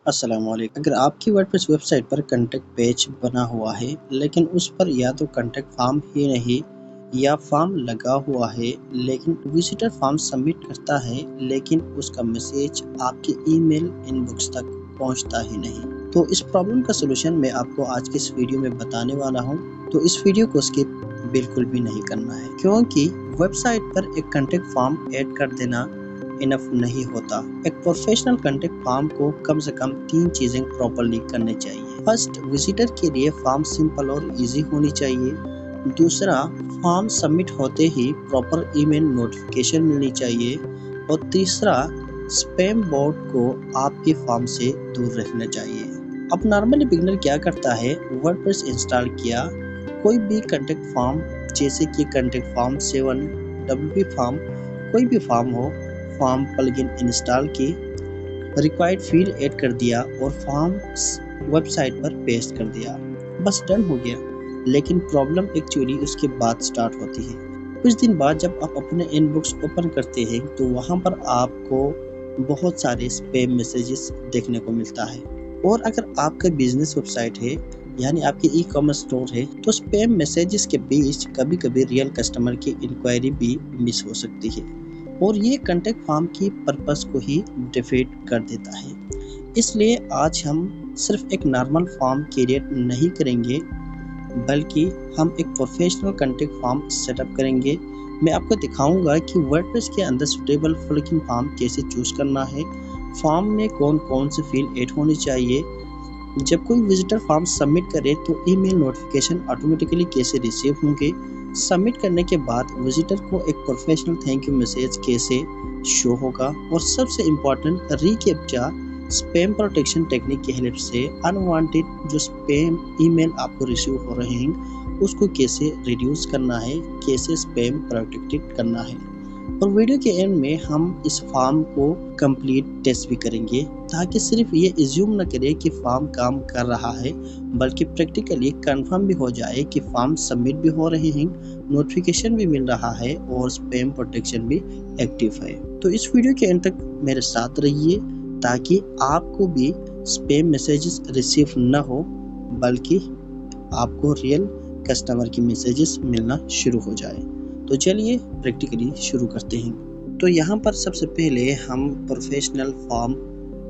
अस्सलामुअलैकुम। अगर आपकी वर्डप्रेस वेबसाइट पर कॉन्टैक्ट पेज बना हुआ है लेकिन उस पर या तो कॉन्टैक्ट फॉर्म ही नहीं या फॉर्म लगा हुआ है लेकिन विजिटर फॉर्म सबमिट करता है लेकिन उसका मैसेज आपके ईमेल इनबॉक्स तक पहुंचता ही नहीं, तो इस प्रॉब्लम का सलूशन मैं आपको आज की इस वीडियो में बताने वाला हूं। तो इस वीडियो को स्किप बिल्कुल भी नहीं करना है, क्योंकि वेबसाइट पर एक कॉन्टैक्ट फॉर्म ऐड कर देना इनफ नहीं होता। एक प्रोफेशनल कॉन्टैक्ट फॉर्म को कम से कम 3 चीजें प्रॉपर्ली करनी चाहिए। फर्स्ट, विजिटर के लिए फॉर्म सिंपल और इजी होनी चाहिए। दूसरा, फॉर्म सबमिट होते ही प्रॉपर ईमेल नोटिफिकेशन मिलनी चाहिए। और तीसरा, स्पैम बॉट को आपके फॉर्म से दूर रखना चाहिए। अब नॉर्मली बिगिनर क्या करता है, वर्डप्रेस इंस्टॉल किया, कोई भी कॉन्टैक्ट फॉर्म जैसे कि कॉन्टैक्ट फॉर्म 7, डब्ल्यूपी फॉर्म, कोई भी फॉर्म हो, फॉर्म प्लगइन इंस्टॉल की, रिक्वायर्ड फील्ड ऐड कर दिया और फॉर्म वेबसाइट पर पेस्ट कर दिया, बस डन हो गया। लेकिन प्रॉब्लम एक्चुअली उसके बाद स्टार्ट होती है। कुछ दिन बाद जब आप अपने इनबॉक्स ओपन करते हैं तो वहां पर आपको बहुत सारे स्पैम मैसेजेस देखने को मिलता है। और अगर आपका बिजनेस वेबसाइट है यानी आपकी ई कॉमर्स स्टोर है तो स्पैम मैसेजेस के बीच कभी कभी रियल कस्टमर की इंक्वायरी भी मिस हो सकती है और ये कॉन्टैक्ट फॉर्म की पर्पस को ही डिफीट कर देता है। इसलिए आज हम सिर्फ एक नॉर्मल फॉर्म क्रिएट नहीं करेंगे बल्कि हम एक प्रोफेशनल कॉन्टैक्ट फॉर्म सेटअप करेंगे। मैं आपको दिखाऊंगा कि वर्डप्रेस के अंदर सुटेबल प्लगइन फॉर्म कैसे चूज करना है, फॉर्म में कौन कौन से फील्ड ऐड होनी चाहिए, जब कोई विजिटर फॉर्म सबमिट करे तो ईमेल नोटिफिकेशन ऑटोमेटिकली कैसे रिसीव होंगे, सबमिट करने के बाद विजिटर को एक प्रोफेशनल थैंक यू मैसेज कैसे शो होगा, और सबसे इम्पोर्टेंट रीकैप्चा स्पैम प्रोटेक्शन टेक्निक की हेल्प से अनवांटेड जो स्पैम ईमेल आपको रिसीव हो रहे हैं उसको कैसे रिड्यूस करना है, कैसे स्पैम प्रोटेक्टेड करना है। और वीडियो के एंड में हम इस फॉर्म को कंप्लीट टेस्ट भी करेंगे ताकि सिर्फ ये एज्यूम न करे कि फॉर्म काम कर रहा है बल्कि प्रैक्टिकली कंफर्म भी हो जाए कि फॉर्म सबमिट भी हो रहे हैं, नोटिफिकेशन भी मिल रहा है और स्पैम प्रोटेक्शन भी एक्टिव है। तो इस वीडियो के एंड तक मेरे साथ रहिए ताकि आपको भी स्पैम मैसेजेस रिसीव न हो बल्कि आपको रियल कस्टमर की मैसेजेस मिलना शुरू हो जाए। तो चलिए प्रैक्टिकली शुरू करते हैं। तो यहाँ पर सबसे पहले हम प्रोफेशनल फॉर्म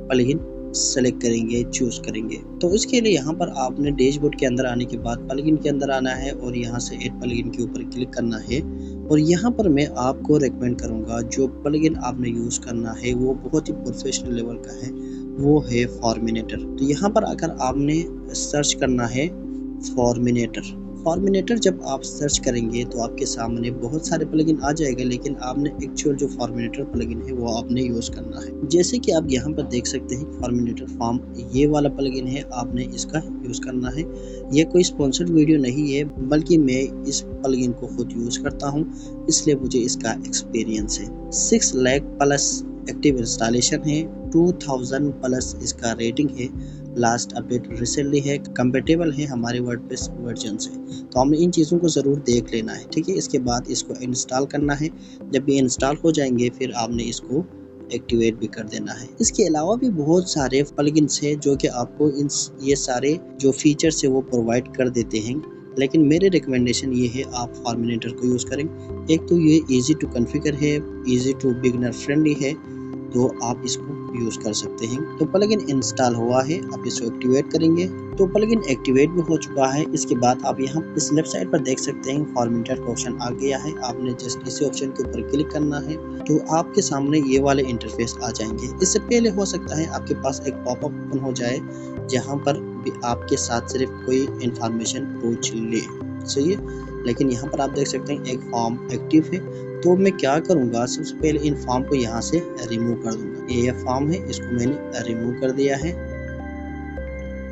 प्लगइन सेलेक्ट करेंगे, चूज करेंगे। तो इसके लिए यहाँ पर आपने डैशबोर्ड के अंदर आने के बाद प्लगइन के अंदर आना है और यहाँ से ऐड प्लगइन के ऊपर क्लिक करना है। और यहाँ पर मैं आपको रेकमेंड करूँगा जो प्लगइन आपने यूज़ करना है वो बहुत ही प्रोफेशनल लेवल का है, वो है फॉर्मिनेटर। तो यहाँ पर अगर आपने सर्च करना है फॉर्मिनेटर जब आप सर्च करेंगे तो आपके सामने बहुत सारे प्लगइन आ जाएगा, लेकिन आपने एक्चुअल जो फॉर्मिनेटर प्लगइन है वो आपने यूज़ करना है। जैसे कि आप यहाँ पर देख सकते हैं फॉर्मिनेटर फॉर्म ये वाला प्लगइन है, आपने इसका यूज़ करना है। ये कोई स्पॉन्सर्ड वीडियो नहीं है बल्कि मैं इस प्लगइन को खुद यूज़ करता हूँ, इसलिए मुझे इसका एक्सपीरियंस है। 6 लाख प्लस एक्टिव इंस्टॉलेशन है, 2000 प्लस इसका रेटिंग है, लास्ट अपडेट रिसेंटली है, कंपेटेबल है हमारे वर्डप्रेस वर्जन से। तो हमें इन चीज़ों को ज़रूर देख लेना है, ठीक है। इसके बाद इसको इंस्टॉल करना है, जब ये इंस्टॉल हो जाएंगे फिर आपने इसको एक्टिवेट भी कर देना है। इसके अलावा भी बहुत सारे प्लगइन्स हैं जो कि आपको ये सारे जो फीचर्स है वो प्रोवाइड कर देते हैं, लेकिन मेरे रिकमेंडेशन ये है आप फॉर्मिनेटर को यूज़ करें। एक तो ये इजी टू कॉन्फ़िगर है, इजी टू बिगिनर फ्रेंडली है, तो आप इसको यूज़ कर सकते हैं। तो प्लगइन इंस्टॉल हुआ है, आप इसको एक्टिवेट करेंगे। तो प्लगइन एक्टिवेट भी हो चुका है। इसके बाद आप यहाँ इस लेफ्ट साइड पर देख सकते हैं फॉर्मिनेटर का ऑप्शन आ गया है, आपने जस्ट इसी ऑप्शन के ऊपर क्लिक करना है तो आपके सामने ये वाले इंटरफेस आ जाएंगे। इससे पहले हो सकता है आपके पास एक पॉपअप ओपन हो जाए जहाँ पर भी आपके साथ सिर्फ कोई इंफॉर्मेशन पूछ ले, सही है। लेकिन यहाँ पर आप देख सकते हैं एक फॉर्म एक्टिव है, तो मैं क्या करूँगा, सबसे पहले इन फॉर्म को यहाँ से रिमूव कर दूंगा। ये फॉर्म है, इसको मैंने रिमूव कर दिया है,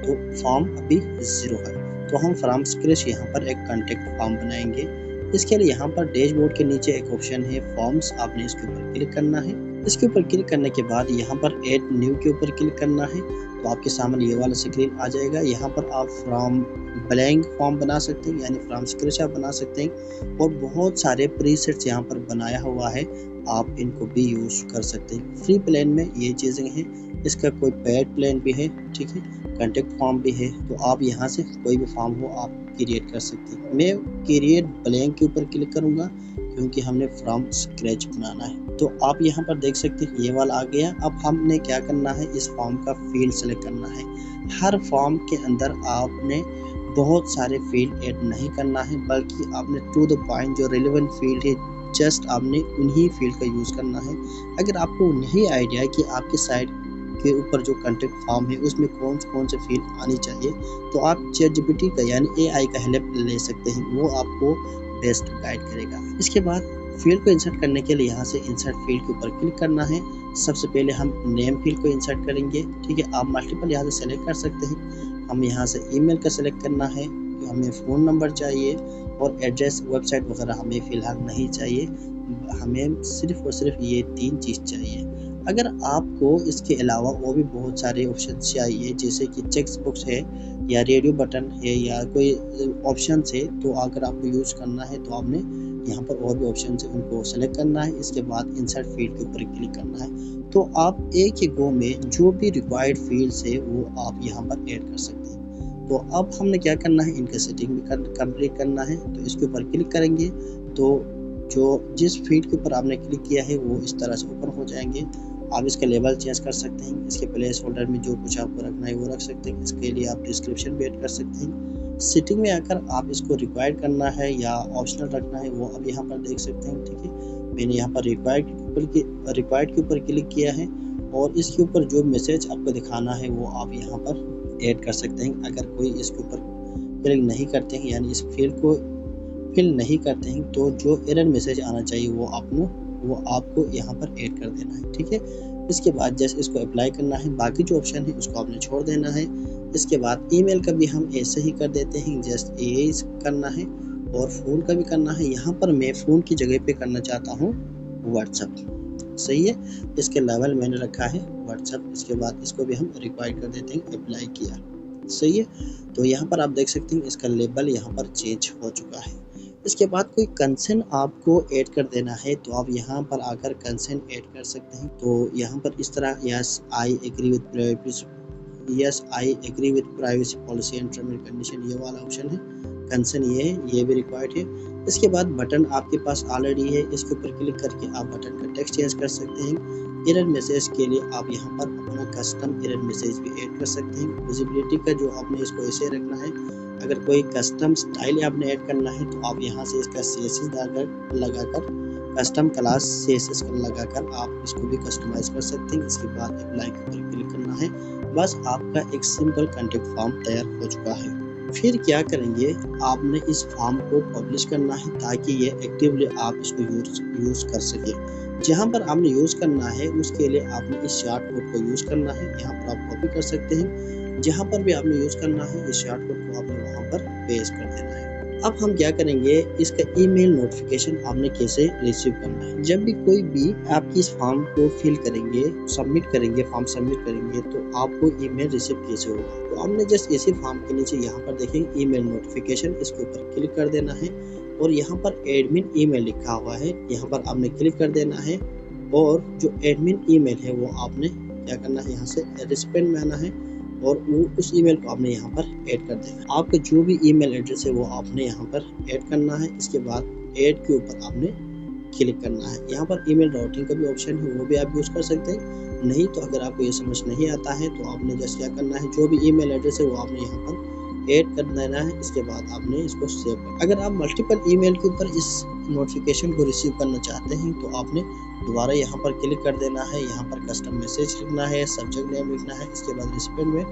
तो फॉर्म अभी 0 है। तो हम फ्रॉम स्क्रैच यहाँ पर एक कॉन्टैक्ट फॉर्म बनाएंगे। इसके लिए यहाँ पर डैशबोर्ड के नीचे एक ऑप्शन है फॉर्म्स, आपने इसके ऊपर क्लिक करना है। इसके ऊपर क्लिक करने के बाद यहाँ पर ऐड न्यू के ऊपर क्लिक करना है, तो आपके सामने ये वाला स्क्रीन आ जाएगा। यहाँ पर आप फ्रॉम ब्लैंक फॉर्म बना सकते हैं यानी फ्रॉम स्क्रैच आप बना सकते हैं, और बहुत सारे प्रीसेट्स यहाँ पर बनाया हुआ है, आप इनको भी यूज़ कर सकते हैं। फ्री प्लान में ये चीज़ें हैं। इसका कोई पेड प्लान भी है, ठीक है, कॉन्टैक्ट फॉर्म भी है। तो आप यहाँ से कोई भी फॉर्म हो आप क्रिएट कर सकते हैं। मैं क्रिएट ब्लैंक के ऊपर क्लिक करूँगा क्योंकि हमने फ्रॉम स्क्रैच बनाना है। तो आप यहाँ पर देख सकते हैं ये वाला आ गया। अब हमने क्या करना है, इस फॉर्म का फील्ड सेलेक्ट करना है। हर फॉर्म के अंदर आपने बहुत सारे फील्ड ऐड नहीं करना है, बल्कि आपने टू द पॉइंट जो रिलेवेंट फील्ड है जस्ट आपने उन्हीं फील्ड का यूज़ करना है। अगर आपको नहीं आइडिया है कि आपके साइट के ऊपर जो कॉन्टैक्ट फॉर्म है उसमें कौन कौन से फील्ड आनी चाहिए, तो आप चैटजीपीटी का यानी एआई का हेल्प ले सकते हैं, वो आपको बेस्ट गाइड करेगा। इसके बाद फील्ड को इंसर्ट करने के लिए यहाँ से इंसर्ट फील्ड के ऊपर क्लिक करना है। सबसे पहले हम नेम फील्ड को इंसर्ट करेंगे, ठीक है। आप मल्टीपल यहाँ से सेलेक्ट कर सकते हैं। हम यहाँ से ईमेल का सेलेक्ट करना है, हमें फ़ोन नंबर चाहिए और एड्रेस, वेबसाइट वगैरह हमें फ़िलहाल नहीं चाहिए, हमें सिर्फ और सिर्फ ये 3 चीज़ चाहिए। अगर आपको इसके अलावा और भी बहुत सारे ऑप्शन चाहिए, जैसे कि चेक बॉक्स है या रेडियो बटन है या कोई ऑप्शन है, तो अगर आपको यूज़ करना है तो आपने यहाँ पर और भी ऑप्शन है उनको सेलेक्ट करना है। इसके बाद इंसर्ट फील्ड के ऊपर क्लिक करना है। तो आप एक ही गो में जो भी रिक्वायर्ड फील्ड्स है वो आप यहाँ पर ऐड कर सकते हैं। तो अब हमने क्या करना है, इनका सेटिंग भी कंप्लीट करना है। तो इसके ऊपर क्लिक करेंगे तो जो जिस फील्ड के ऊपर आपने क्लिक किया है वो इस तरह से ओपन हो जाएंगे। आप इसका लेवल चेंज कर सकते हैं, इसके प्लेस होल्डर में जो कुछ आपको रखना है वो रख सकते हैं। इसके लिए आप डिस्क्रिप्शन भी ऐड कर सकते हैं। सेटिंग में आकर आप इसको रिक्वायर्ड करना है या ऑप्शनल रखना है वो अब यहाँ पर देख सकते हैं, ठीक है। मैंने यहाँ पर रिक्वायर्ड के ऊपर क्लिक किया है और इसके ऊपर जो मैसेज आपको दिखाना है वो आप यहाँ पर ऐड कर सकते हैं। अगर कोई इसके ऊपर क्लिक नहीं करते हैं यानी इस फील्ड को फिल नहीं करते हैं तो जो एरर मैसेज आना चाहिए वो आपको यहाँ पर ऐड कर देना है, ठीक है। इसके बाद जैसे इसको अप्लाई करना है, बाकी जो ऑप्शन है उसको आपने छोड़ देना है। इसके बाद ईमेल का भी हम ऐसे ही कर देते हैं, जस्ट यही करना है और फ़ोन का भी करना है। यहाँ पर मैं फ़ोन की जगह पे करना चाहता हूँ व्हाट्सएप, सही है। इसके लेवल मैंने रखा है व्हाट्सएप। इसके बाद इसको भी हम रिक्वायर कर देते हैं, अप्लाई किया, सही है। तो यहाँ पर आप देख सकते हैं इसका लेबल यहाँ पर चेंज हो चुका है। इसके बाद कोई कंसेंट आपको ऐड कर देना है तो आप यहाँ पर आकर कंसेंट ऐड कर सकते हैं। तो यहाँ पर इस तरह yes I agree with privacy policy and term and condition, ये वाला ऑप्शन है। कंसेंट ये भी रिक्वायर्ड है। इसके बाद बटन आपके पास ऑलरेडी है, इसके ऊपर क्लिक करके आप बटन का टेक्स्ट चेंज कर सकते हैं। एरर मैसेज के लिए आप यहाँ पर अपना कस्टम एरर मैसेज भी ऐड कर सकते हैं। विजिबिलिटी का जो आपने इसको ऐसे रखना है। अगर कोई कस्टम स्टाइल आपने ऐड करना है तो आप यहाँ से इसका CSS लगाकर कस्टम क्लास CSS लगाकर आप इसको भी कस्टमाइज कर सकते हैं। इसके बाद अप्लाई के ऊपर क्लिक करना है। बस आपका एक सिंपल कॉन्टैक्ट फॉर्म तैयार हो चुका है। फिर क्या करेंगे, आपने इस फॉर्म को पब्लिश करना है ताकि ये एक्टिवली आप इसको यूज़ कर सके। जहाँ पर आपने यूज़ करना है उसके लिए आपने इस शॉर्ट कोड को यूज़ करना है। यहाँ पर आप कॉपी कर सकते हैं, जहाँ पर भी आपने यूज़ करना है इस शॉर्ट कोड को आपने वहाँ पर पेस्ट कर देना है। अब हम क्या करेंगे, इसका ईमेल नोटिफिकेशन आपने कैसे रिसीव करना है। जब भी कोई भी आप इस फॉर्म को फिल करेंगे, सबमिट करेंगे, फॉर्म सबमिट करेंगे तो आपको ईमेल रिसीव कैसे होगा। तो आपने जस्ट इसी फॉर्म के नीचे यहाँ पर देखेंगे ईमेल नोटिफिकेशन, इसके ऊपर क्लिक कर देना है और यहाँ पर एडमिन ईमेल लिखा हुआ है, यहाँ पर आपने क्लिक कर देना है और जो एडमिन ईमेल है वो आपने क्या करना है, यहाँ से रिस्पेंड में आना है और वो उस ईमेल को आपने यहाँ पर ऐड कर देना है। आपका जो भी ईमेल एड्रेस है वो आपने यहाँ पर ऐड करना है। इसके बाद ऐड के ऊपर आपने क्लिक करना है। यहाँ पर ईमेल राउटिंग का भी ऑप्शन है, वो भी आप यूज़ कर सकते हैं। नहीं तो अगर आपको ये समझ नहीं आता है तो आपने जस्ट क्या करना है, जो भी ईमेल एड्रेस है वो आपने यहाँ पर ऐड कर देना है। इसके बाद आपने इसको सेव कर। अगर आप मल्टीपल ईमेल के ऊपर इस नोटिफिकेशन को रिसीव करना चाहते हैं तो आपने दोबारा यहाँ पर क्लिक कर देना है। यहाँ पर कस्टम मैसेज लिखना है, सब्जेक्ट नेम लिखना है। इसके बाद रिस्पेंड में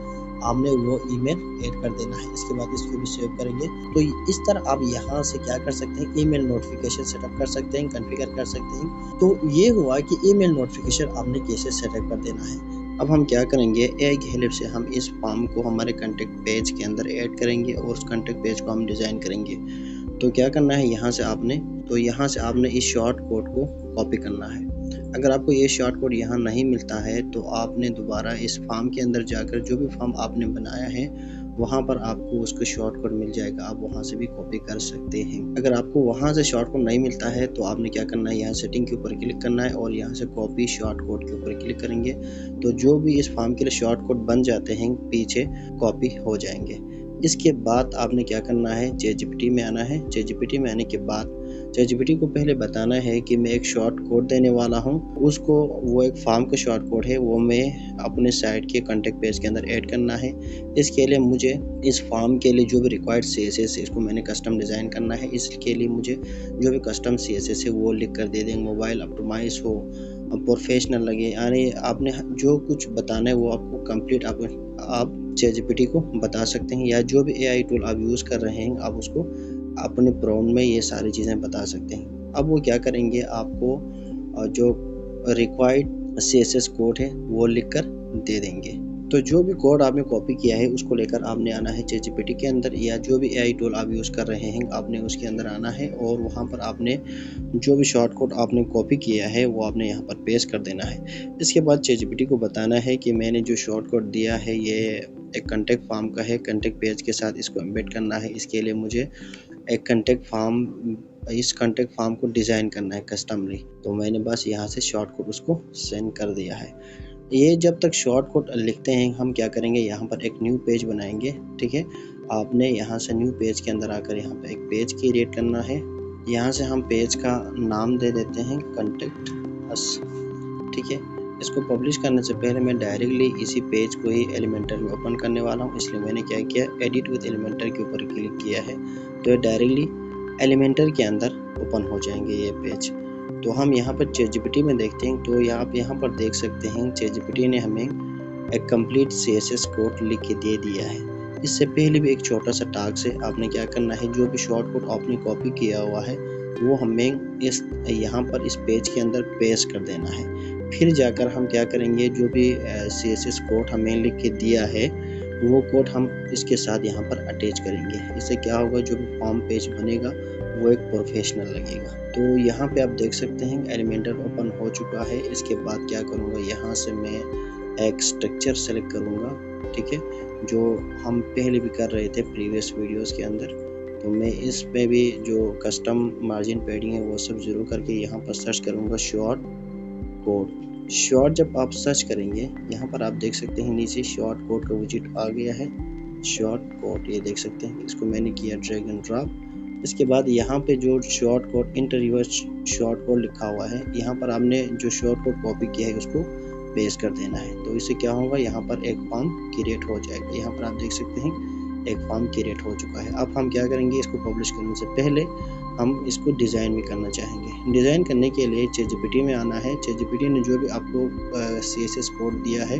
आपने वो ईमेल ऐड कर देना है। इसके बाद इसको भी सेव करेंगे। तो इस तरह आप यहाँ से क्या कर सकते हैं, ईमेल नोटिफिकेशन सेटअप कर सकते हैं, कॉन्फ़िगर कर सकते हैं। तो ये हुआ कि ईमेल नोटिफिकेशन आपने कैसे सेटअप कर देना है। अब हम क्या करेंगे, एआई की हेल्प से हम इस फॉर्म को हमारे कॉन्टैक्ट पेज के अंदर ऐड करेंगे और उस कॉन्टैक्ट पेज को हम डिज़ाइन करेंगे। तो क्या करना है, यहाँ से आपने इस शॉर्ट कोड को कॉपी करना है। अगर आपको ये शॉर्ट कोड यहाँ नहीं मिलता है तो आपने दोबारा इस फॉर्म के अंदर जाकर जो भी फॉर्म आपने बनाया है वहाँ पर आपको उसका शॉर्ट कोड मिल जाएगा, आप वहाँ से भी कॉपी कर सकते हैं। अगर आपको वहाँ से शॉर्ट कोड नहीं मिलता है तो आपने क्या करना है, यहाँ सेटिंग के ऊपर क्लिक करना है और यहाँ से कॉपी शॉर्ट कोड के ऊपर क्लिक करेंगे तो जो भी इस फॉर्म के लिए शॉर्ट कोड बन जाते हैं पीछे कॉपी हो जाएंगे। इसके बाद आपने क्या करना है, चैटजीपीटी में आना है। चैटजीपीटी में आने के बाद चैटजीपीटी को पहले बताना है कि मैं एक शॉर्ट कोड देने वाला हूं, उसको वो एक फॉर्म का शॉर्ट कोड है वो मैं अपने साइट के कॉन्टेक्ट पेज के अंदर ऐड करना है। इसके लिए मुझे इस फॉर्म के लिए जो भी रिक्वायर्ड CSS है इसको मैंने कस्टम डिज़ाइन करना है। इसके लिए मुझे जो भी कस्टम CSS है वो लिख कर दे देंगे, मोबाइल ऑप्टिमाइज हो, प्रोफेशनल लगे, यानी आपने जो कुछ बताना है वो आपको कंप्लीट आप चैटजीपीटी को बता सकते हैं, या जो भी AI टूल आप यूज़ कर रहे हैं आप उसको अपने प्रॉम्प्ट में ये सारी चीज़ें बता सकते हैं। अब वो क्या करेंगे, आपको जो रिक्वायर्ड CSS कोड है वो लिख कर दे देंगे। तो जो भी कोड आपने कॉपी किया है उसको लेकर आपने आना है चैटजीपीटी के अंदर, या जो भी AI टूल आप यूज़ कर रहे हैं आपने उसके अंदर आना है और वहाँ पर आपने जो भी शॉर्ट कोड आपने कॉपी किया है वो आपने यहाँ पर पेस्ट कर देना है। इसके बाद चैटजीपीटी को बताना है कि मैंने जो शॉर्ट कोड दिया है ये एक कॉन्टेक्ट फॉर्म का है, कॉन्टेक्ट पेज के साथ इसको एम्बेड करना है। इसके लिए मुझे एक इस कॉन्टेक्ट फॉर्म को डिज़ाइन करना है कस्टमली, तो मैंने बस यहाँ से शॉर्ट कोड उसको सेंड कर दिया है। ये जब तक शॉर्ट कोड लिखते हैं हम क्या करेंगे, यहाँ पर एक न्यू पेज बनाएंगे। ठीक है, आपने यहाँ से न्यू पेज के अंदर आकर यहाँ पर एक पेज क्रिएट करना है। यहाँ से हम पेज का नाम दे देते हैं कॉन्टेक्ट अस। ठीक है, इसको पब्लिश करने से पहले मैं डायरेक्टली इसी पेज को ही एलिमेंटर में ओपन करने वाला हूँ, इसलिए मैंने क्या किया, एडिट विद एलिमेंटर के ऊपर क्लिक किया है तो ये डायरेक्टली एलिमेंटर के अंदर ओपन हो जाएंगे ये पेज। तो हम यहाँ पर चैटजीपीटी में देखते हैं तो आप यहाँ पर देख सकते हैं चैटजीपीटी ने हमें एक कंप्लीट CSS कोड लिख के दे दिया है। इससे पहले भी एक छोटा सा टास्क से आपने क्या करना है, जो भी शॉर्ट कोड आपने कॉपी किया हुआ है वो हमें इस यहाँ पर इस पेज के अंदर पेस्ट कर देना है। फिर जाकर हम क्या करेंगे, जो भी CSS कोड हमें लिख के दिया है वो कोड हम इसके साथ यहाँ पर अटैच करेंगे। इससे क्या होगा, जो भी फॉर्म पेज बनेगा वो एक प्रोफेशनल लगेगा। तो यहाँ पे आप देख सकते हैं एलिमेंटर ओपन हो चुका है। इसके बाद क्या करूँगा, यहाँ से मैं एक स्ट्रक्चर सेलेक्ट करूँगा। ठीक है, जो हम पहले भी कर रहे थे प्रीवियस वीडियोस के अंदर, तो मैं इस पे भी जो कस्टम मार्जिन पैडिंग है वो सब ज़रूर करके यहाँ पर सर्च करूँगा शॉर्ट कोड। शॉर्ट जब आप सर्च करेंगे यहाँ पर आप देख सकते हैं नीचे शॉर्ट कोड का विजिट आ गया है। शॉर्ट कोड ये देख सकते हैं, इसको मैंने किया ड्रैग एंड ड्रॉप। इसके बाद यहाँ पे जो short code inter short code लिखा हुआ है, यहाँ पर आपने जो शॉर्ट कोड कॉपी किया है उसको पेस्ट कर देना है। तो इससे क्या होगा, यहाँ पर एक फॉर्म क्रिएट हो जाएगा। यहाँ पर आप देख सकते हैं एक फॉर्म क्रिएट हो चुका है। अब हम क्या करेंगे, इसको पब्लिश करने से पहले हम इसको डिज़ाइन भी करना चाहेंगे। डिज़ाइन करने के लिए चैटजीपीटी में आना है। चैटजीपीटी ने जो भी आपको CSS कोड दिया है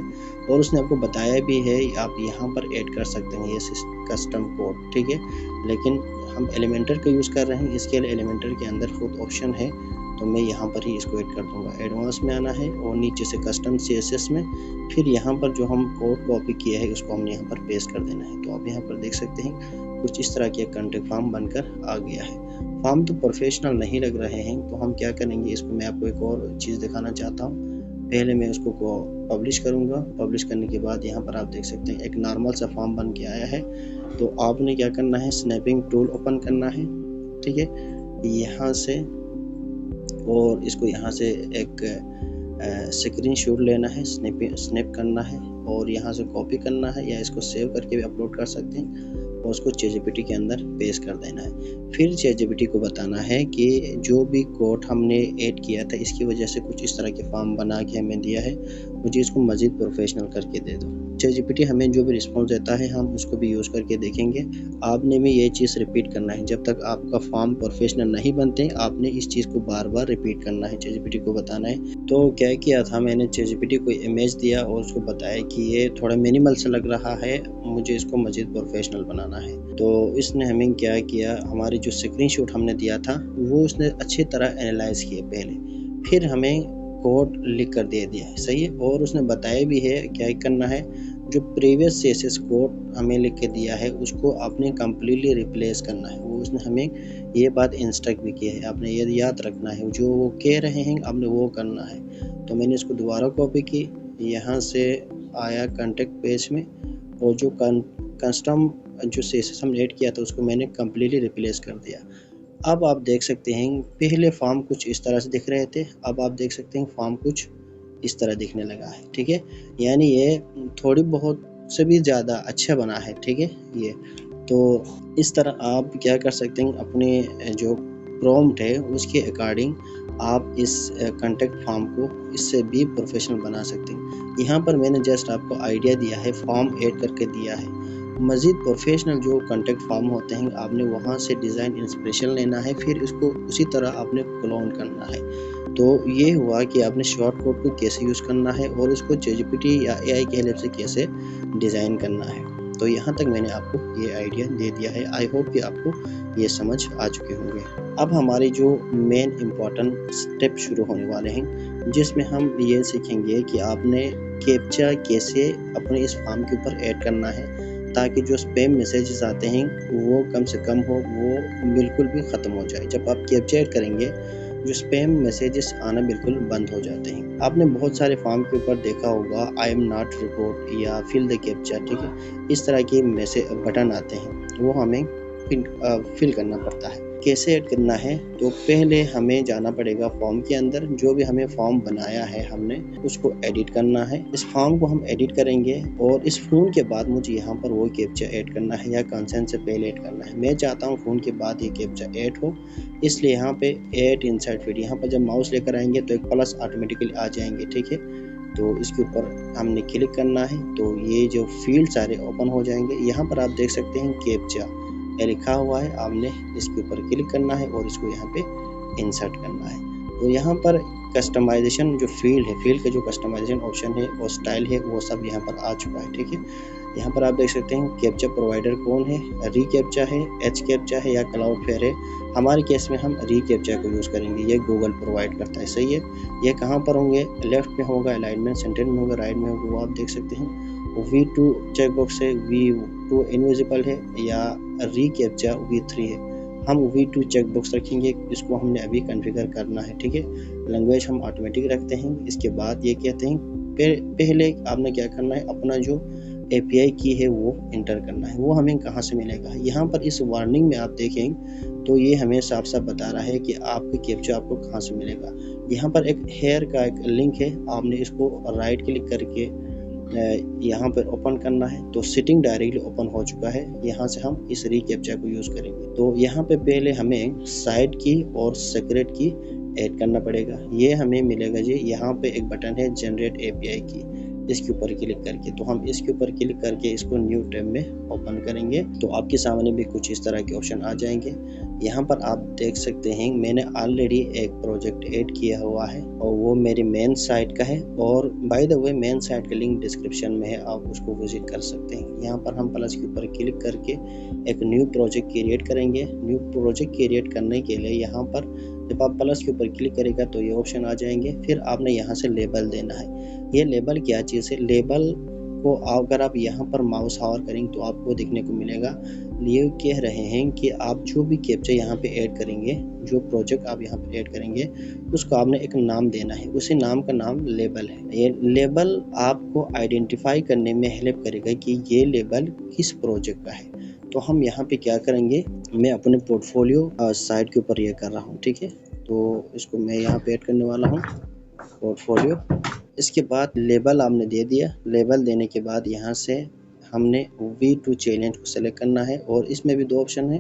और उसने आपको बताया भी है आप यहाँ पर ऐड कर सकते हैं ये कस्टम कोड। ठीक है, लेकिन हम एलिमेंटर का यूज़ कर रहे हैं, इसके लिए एलिमेंटर के अंदर खुद ऑप्शन है तो मैं यहाँ पर ही इसको ऐड कर दूँगा। एडवांस में आना है और नीचे से कस्टम CSS में, फिर यहाँ पर जो हम कोड कॉपी किया है उसको हमने यहाँ पर पेस्ट कर देना है। तो आप यहाँ पर देख सकते हैं कुछ इस तरह की कॉन्टेक्ट फॉर्म बनकर आ गया है। फॉर्म तो प्रोफेशनल नहीं लग रहे हैं, तो हम क्या करेंगे, इसको मैं आपको एक और चीज़ दिखाना चाहता हूँ। पहले मैं उसको पब्लिश करूँगा। पब्लिश करने के बाद यहाँ पर आप देख सकते हैं एक नॉर्मल सा फॉर्म बन के आया है। तो आपने क्या करना है, स्नैपिंग टूल ओपन करना है। ठीक है, यहाँ से और इसको यहाँ से एक स्क्रीनशॉट लेना है, स्नैप करना है और यहाँ से कॉपी करना है, या इसको सेव करके भी अपलोड कर सकते हैं और उसको चैटजीपीटी के अंदर पेस्ट कर देना है। फिर चैटजीपीटी को बताना है कि जो भी कोड हमने ऐड किया था इसकी वजह से कुछ इस तरह के फॉर्म बना के हमें दिया है, मुझे इसको मज़ीद प्रोफेशनल करके दे दो। चैटजीपीटी हमें जो भी रिस्पॉन्स देता है हम उसको भी यूज़ करके देखेंगे। आपने भी ये चीज़ रिपीट करना है, जब तक आपका फॉर्म प्रोफेशनल नहीं बनते आपने इस चीज़ को बार बार रिपीट करना है, चैटजीपीटी को बताना है। तो क्या किया था, मैंने चैटजीपीटी को इमेज दिया और उसको बताया कि ये थोड़ा मिनिमल सा लग रहा है, मुझे इसको मज़ीद प्रोफेशनल बनाना है। तो इसने हमें क्या किया, हमारी जो स्क्रीनशॉट हमने दिया था वो उसने अच्छी तरह एनालाइज किया पहले, फिर हमें कोड लिख कर दे दिया है। सही है, और उसने बताया भी है क्या करना है, जो प्रीवियस CSS कोड हमें लिख के दिया है उसको आपने कम्प्लीटली रिप्लेस करना है। वो उसने हमें ये बात इंस्ट्रक्ट भी की है, आपने ये याद रखना है, जो वो कह रहे हैं आपने वो करना है। तो मैंने इसको दोबारा कॉपी की, यहाँ से आया कॉन्टेक्ट पेज में, और जो कस्टम जो CSS हमने ऐड किया था उसको मैंने कम्प्लीटली रिप्लेस कर दिया। अब आप देख सकते हैं पहले फॉर्म कुछ इस तरह से दिख रहे थे, अब आप देख सकते हैं फॉर्म कुछ इस तरह दिखने लगा है। ठीक है, यानी ये थोड़ी बहुत से भी ज़्यादा अच्छा बना है। ठीक है, ये तो इस तरह आप क्या कर सकते हैं, अपने जो प्रॉम्प्ट है उसके अकॉर्डिंग आप इस कॉन्टेक्ट फॉर्म को इससे भी प्रोफेशनल बना सकते हैं। यहाँ पर मैंने जस्ट आपको आइडिया दिया है, फॉर्म ऐड करके दिया है। मज़ीद प्रोफेशनल जो कॉन्टेक्ट फॉर्म होते हैं आपने वहाँ से डिज़ाइन इंस्पिरेशन लेना है, फिर इसको उसी तरह आपने क्लोन करना है। तो ये हुआ कि आपने शॉर्ट कोड को कैसे यूज़ करना है और इसको ChatGPT या AI की हेल्प से कैसे डिज़ाइन करना है। तो यहाँ तक मैंने आपको ये आइडिया दे दिया है। आई होप कि आपको ये समझ आ चुके होंगे। अब हमारे जो मेन इम्पॉर्टेंट स्टेप शुरू होने वाले हैं, जिसमें हम ये सीखेंगे कि आपने कैप्चा कैसे अपने इस फॉर्म के ऊपर ऐड करना है, ताकि जो स्पैम मैसेजेस आते हैं वो कम से कम हो, वो बिल्कुल भी ख़त्म हो जाए। जब आप कैप्चा ऐड करेंगे जो स्पैम मैसेजेस आना बिल्कुल बंद हो जाते हैं। आपने बहुत सारे फॉर्म के ऊपर देखा होगा आई एम नॉट रिपोर्ट या फिल द कैप्चा, ठीक है, इस तरह के मैसेज बटन आते हैं, वो हमें फिल करना पड़ता है। कैसे ऐड करना है, तो पहले हमें जाना पड़ेगा फॉर्म के अंदर, जो भी हमें फॉर्म बनाया है हमने उसको एडिट करना है। इस फॉर्म को हम एडिट करेंगे और इस फोन के बाद मुझे यहाँ पर वो कैप्चा ऐड करना है या कंसेंट से पहले ऐड करना है। मैं चाहता हूँ फोन के बाद ये कैप्चा ऐड हो, इसलिए यहाँ पे ऐड इनसाइड फील्ड, यहाँ पर जब माउस लेकर आएंगे तो एक प्लस ऑटोमेटिकली आ जाएंगे। ठीक है, तो इसके ऊपर हमने क्लिक करना है, तो ये जो फील्ड सारे ओपन हो जाएंगे। यहाँ पर आप देख सकते हैं कैप्चा ये लिखा हुआ है, आपने इसके ऊपर क्लिक करना है और इसको यहाँ पे इंसर्ट करना है। तो यहाँ पर कस्टमाइजेशन जो फील्ड है, फील्ड का जो कस्टमाइजेशन ऑप्शन है और स्टाइल है वो सब यहाँ पर आ चुका है। ठीक है, यहाँ पर आप देख सकते हैं कैप्चा प्रोवाइडर कौन है, री कैप्चा है, एच कैप्चा है या क्लाउडफ्लेयर है। हमारे केस में हम री कैप्चा को यूज़ करेंगे, ये गूगल प्रोवाइड करता है। सही है, ये कहाँ पर होंगे, लेफ्ट में होगा अलाइनमेंट, सेंटर में होगा, राइट में होगा, वो आप देख सकते हैं। V2 चेकबॉक्स है, V2 इनविजिबल है या री कैप्चा V3 है। हम V2 चेकबॉक्स रखेंगे, इसको हमने अभी कॉन्फ़िगर करना है। ठीक है, लैंग्वेज हम ऑटोमेटिक रखते हैं। इसके बाद ये कहते हैं पहले आपने क्या करना है, अपना जो API की है वो इंटर करना है। वो हमें कहाँ से मिलेगा, यहाँ पर इस वार्निंग में आप देखें तो ये हमें साफ साफ बता रहा है कि आपकी कैप्चा आपको कहाँ से मिलेगा। यहाँ पर एक हेयर का एक लिंक है, आपने इसको राइट क्लिक करके यहाँ पर ओपन करना है, तो सेटिंग डायरेक्टली ओपन हो चुका है। यहाँ से हम इस री कैप्चा को यूज़ करेंगे। तो यहाँ पे पहले हमें साइड की और सीक्रेट की ऐड करना पड़ेगा। ये हमें मिलेगा जी, यहाँ पे एक बटन है जनरेट API की, इसके ऊपर क्लिक करके, तो हम इसके ऊपर क्लिक करके इसको न्यू टैब में ओपन करेंगे तो आपके सामने भी कुछ इस तरह के ऑप्शन आ जाएंगे। यहाँ पर आप देख सकते हैं मैंने ऑलरेडी एक प्रोजेक्ट ऐड किया हुआ है और वो मेरी मेन साइट का है, और by the way main site का लिंक डिस्क्रिप्शन में है, आप उसको विजिट कर सकते हैं। यहाँ पर हम प्लस के ऊपर क्लिक करके एक न्यू प्रोजेक्ट क्रिएट करेंगे। न्यू प्रोजेक्ट क्रिएट करने के लिए यहाँ पर जब आप प्लस के ऊपर क्लिक करेगा तो ये ऑप्शन आ जाएंगे। फिर आपने यहाँ से लेबल देना है। ये लेबल क्या चीज़ है, लेबल को अगर आप यहाँ पर माउस हावर करेंगे तो आपको देखने को मिलेगा। ये कह रहे हैं कि आप जो भी कैप्चा यहाँ पे ऐड करेंगे, जो प्रोजेक्ट आप यहाँ पे ऐड करेंगे, उसको आपने एक नाम देना है, उसी नाम का नाम लेबल है। ये लेबल आपको आइडेंटिफाई करने में हेल्प करेगा कि ये लेबल किस प्रोजेक्ट का है। तो हम यहाँ पे क्या करेंगे, मैं अपने पोर्टफोलियो साइट के ऊपर ये कर रहा हूँ। ठीक है, तो इसको मैं यहाँ पे ऐड करने वाला हूँ पोर्टफोलियो। इसके बाद लेबल आपने दे दिया। लेबल देने के बाद यहाँ से हमने V2 चैलेंज को सेलेक्ट करना है और इसमें भी दो ऑप्शन है,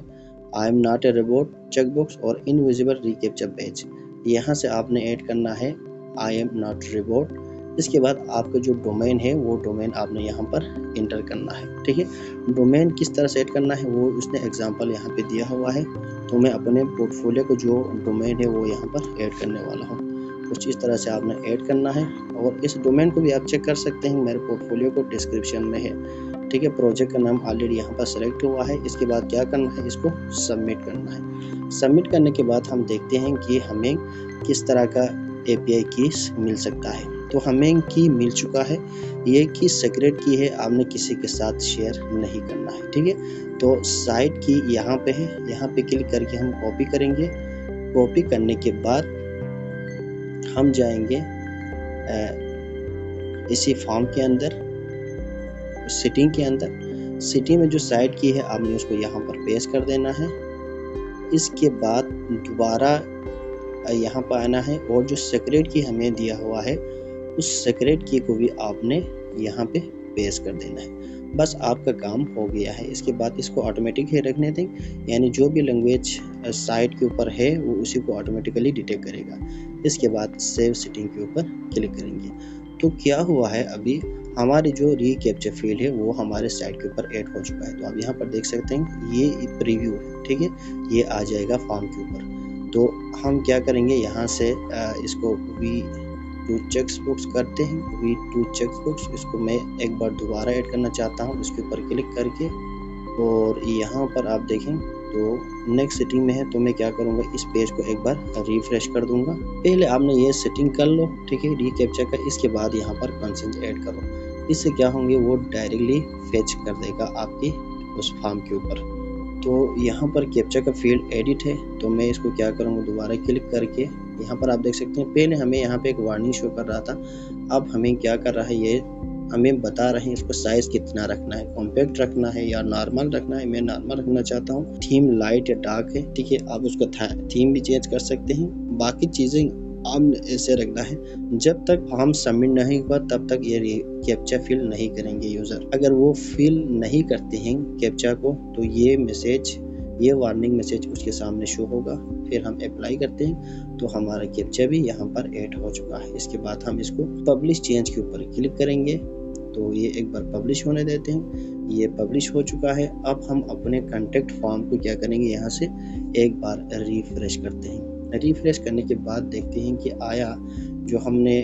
I am not a robot checkbox और इनविजिबल रीकैप्चा पेज। यहाँ से आपने ऐड करना है आई एम नॉट रोबोट। इसके बाद आपका जो डोमेन है वो डोमेन आपने यहाँ पर इंटर करना है। ठीक है, डोमेन किस तरह से ऐड करना है वो उसने एग्जांपल यहाँ पे दिया हुआ है, तो मैं अपने पोर्टफोलियो को जो डोमेन है वो यहाँ पर ऐड करने वाला हूँ। कुछ इस तरह से आपने ऐड करना है और इस डोमेन को भी आप चेक कर सकते हैं, मेरे पोर्टफोलियो को डिस्क्रिप्शन में है। ठीक है, प्रोजेक्ट का नाम ऑलरेडी यहाँ पर सेलेक्ट हुआ है। इसके बाद क्या करना है, इसको सबमिट करना है। सबमिट करने के बाद हम देखते हैं कि हमें किस तरह का API कीज मिल सकता है। तो हमें की मिल चुका है। ये की सीक्रेट की है, आपने किसी के साथ शेयर नहीं करना है, ठीक है। तो साइट की यहाँ पे है, यहाँ पे क्लिक करके हम कॉपी करेंगे। कॉपी करने के बाद हम जाएंगे इसी फॉर्म के अंदर, सेटिंग के अंदर। सेटिंग में जो साइट की है आपने उसको यहाँ पर पेस्ट कर देना है। इसके बाद दोबारा यहाँ पर आना है और जो सीक्रेट की हमें दिया हुआ है उस सीक्रेट की को भी आपने यहाँ पे पेस्ट कर देना है। बस आपका काम हो गया है। इसके बाद इसको ऑटोमेटिक ही रखने दें, यानी जो भी लैंग्वेज साइट के ऊपर है वो उसी को ऑटोमेटिकली डिटेक्ट करेगा। इसके बाद सेव सेटिंग के ऊपर क्लिक करेंगे। तो क्या हुआ है, अभी हमारी जो रीकैप्चा फील्ड है वो हमारे साइट के ऊपर ऐड हो चुका है। तो आप यहाँ पर देख सकते हैं ये प्रीव्यू है, ठीक है, ये आ जाएगा फॉर्म के ऊपर। तो हम क्या करेंगे, यहाँ से इसको V2 चेकबॉक्स करते हैं। V2 चेकबॉक्स, इसको मैं एक बार दोबारा ऐड करना चाहता हूँ, इसके ऊपर क्लिक करके। और यहाँ पर आप देखें तो नेक्स्ट सेटिंग में है, तो मैं क्या करूँगा, इस पेज को एक बार रिफ्रेश कर दूंगा। पहले आपने ये सेटिंग कर लो, ठीक है, रीकैप्चा का। इसके बाद यहाँ पर कंसेंट ऐड करो। इससे क्या होंगे, वो डायरेक्टली फेच कर देगा आपकी उस फॉर्म के ऊपर। तो यहाँ पर कैप्चा का फील्ड एडिट है, तो मैं इसको क्या करूँगा, दोबारा क्लिक करके यहाँ पर आप देख सकते हैं पहले हमें यहाँ पे एक वार्निंग शो कर रहा था, अब हमें क्या कर रहा है, ये हमें बता रहे हैं इसको साइज कितना रखना है, कॉम्पैक्ट रखना है या नॉर्मल रखना है। मैं नॉर्मल रखना चाहता हूँ। थीम लाइट या डार्क है, ठीक है, आप उसका थीम भी चेंज कर सकते हैं। बाकी चीज़ें आप ऐसे रखना है। जब तक फॉर्म सबमिट नहीं हुआ तब तक ये कैप्चा फिल नहीं करेंगे यूज़र। अगर वो फिल नहीं करते हैं कैप्चा को तो ये मैसेज, ये वार्निंग मैसेज उसके सामने शो होगा। फिर हम अप्लाई करते हैं तो हमारा कैप्चा भी यहाँ पर ऐड हो चुका है। इसके बाद हम इसको पब्लिश चेंज के ऊपर क्लिक करेंगे, तो ये एक बार पब्लिश होने देते हैं। ये पब्लिश हो चुका है। अब हम अपने कॉन्टैक्ट फॉर्म को क्या करेंगे, यहाँ से एक बार रिफ्रेश करते हैं। रिफ्रेश करने के बाद देखते हैं कि आया जो हमने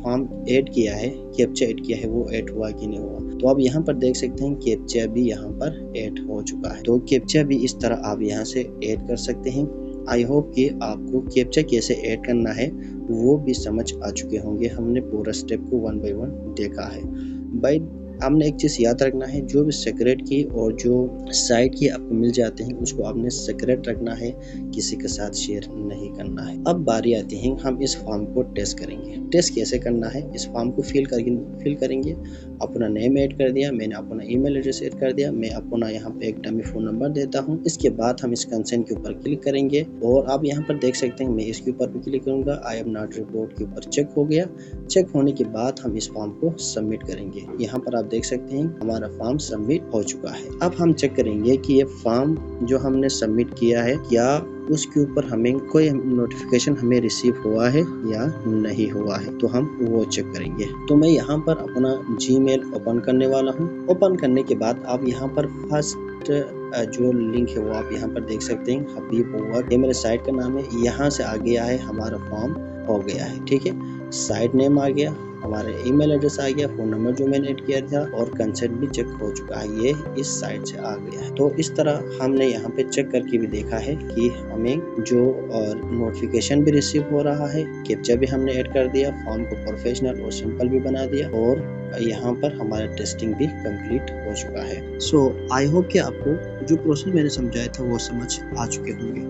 फॉर्म ऐड किया है, कैप्चा ऐड किया है, वो ऐड हुआ कि नहीं हुआ। तो आप यहाँ पर देख सकते हैं कैप्चा भी यहाँ पर ऐड हो चुका है। तो कैप्चा भी इस तरह आप यहाँ से ऐड कर सकते हैं। आई होप कि आपको कैप्चा कैसे ऐड करना है वो भी समझ आ चुके होंगे। हमने पूरा स्टेप को 1 बाय 1 देखा है। भाई आपने एक चीज़ याद रखना है, जो भी सीक्रेट की और जो साइट की आपको मिल जाते हैं उसको आपने सीक्रेट रखना है, किसी के साथ शेयर नहीं करना है। अब बारी आती है, हम इस फॉर्म को टेस्ट करेंगे। टेस्ट कैसे करना है, इस फॉर्म को फिल करेंगे। अपना नेम ऐड कर दिया, मैंने अपना ईमेल एड्रेस ऐड कर दिया, मैं अपना यहाँ पे एक डमी फ़ोन नंबर देता हूँ। इसके बाद हम इस कंसेंट के ऊपर क्लिक करेंगे और आप यहाँ पर देख सकते हैं मैं इसके ऊपर भी क्लिक करूँगा। आई एम नॉट रिपोर्ट के ऊपर चेक हो गया। चेक होने के बाद हम इस फॉर्म को सबमिट करेंगे। यहाँ पर आप देख सकते हैं हमारा फॉर्म सबमिट हो चुका है। अब हम चेक करेंगे कि ये फॉर्म जो हमने सबमिट किया है क्या उसके ऊपर हमें कोई नोटिफिकेशन हमें रिसीव हुआ है या नहीं हुआ है, तो हम वो चेक करेंगे। तो मैं यहाँ पर अपना जीमेल ओपन करने वाला हूँ। ओपन करने के बाद आप यहाँ पर फर्स्ट जो लिंक है वो आप यहाँ पर देख सकते हैं, हबीब हुआ, ये मेरे साइट का नाम है। यहाँ से आ गया है, हमारा फॉर्म हो गया है, ठीक है। साइट नेम आ गया, हमारे ईमेल एड्रेस आ गया, फ़ोन नंबर जो मैंने ऐड किया था और कंसेंट भी चेक हो चुका है, ये इस साइट से आ गया है। तो इस तरह हमने यहाँ पे चेक करके भी देखा है कि हमें जो नोटिफिकेशन भी रिसीव हो रहा है, कैप्चा भी हमने ऐड कर दिया, फॉर्म को प्रोफेशनल और सिंपल भी बना दिया और यहाँ पर हमारा टेस्टिंग भी कंप्लीट हो चुका है। सो आई होप कि आपको जो प्रोसेस मैंने समझाया था वो समझ आ चुके होंगे।